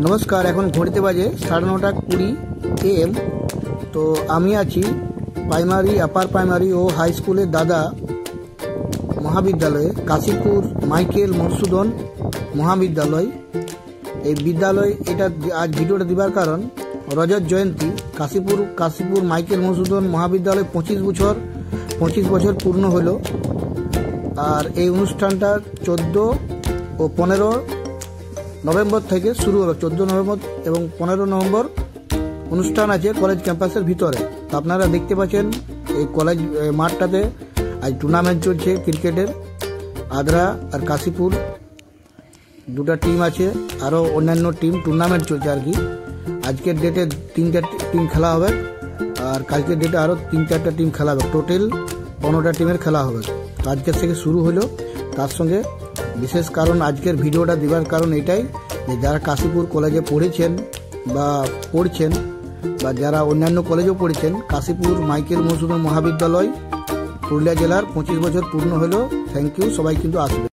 नमस्कार এখন ঘড়িতে বাজে 9:30 AM। তো আমি আছি প্রাইমারি আপার প্রাইমারি ও হাই স্কুলের দাদা মহাবিদ্যালয়ে কাশীপুর মাইকেল মধুসূদন মহাবিদ্যালয়। এই বিদ্যালয় এটা আজ ভিডিওটা দিবার কারণ রজত জয়ন্তী কাশীপুর মাইকেল মধুসূদন মহাবিদ্যালয় 25 বছর পূর্ণ হলো। আর এই অনুষ্ঠানটা 14 ও 15 নভেম্বর থেকে শুরু হলো। 14 নভেম্বর এবং 15 নভেম্বর অনুষ্ঠান আছে কলেজ ক্যাম্পাসের ভিতরে। তো আপনারা দেখতে পাচ্ছেন এই কলেজ মাঠটাতে আজ টুর্নামেন্ট চলছে ক্রিকেটের। আদ্রা আর কাশীপুর দুটা টিম আছে, আরও অন্যান্য টিম টুর্নামেন্ট চলছে আর কি। আজকের ডেটে 3টা টিম খেলা হবে আর কালকের ডেটে আরও 3-4টা টিম খেলা হবে। টোটাল 15টা টিমের খেলা হবে। তো আজকের থেকে শুরু হলো। তার সঙ্গে বিশেষ কারণ আজকের ভিডিওটা দেওয়ার কারণ এটাই যে যারা কাশীপুর কলেজে পড়েছেন বা পড়ছেন বা যারা অন্যান্য কলেজেও পড়েছেন, কাশীপুর মাইকেল মধুসূদন মহাবিদ্যালয় পুরুলিয়া জেলার 25 বছর পূর্ণ হলো। থ্যাংক ইউ, সবাই কিন্তু আসবে।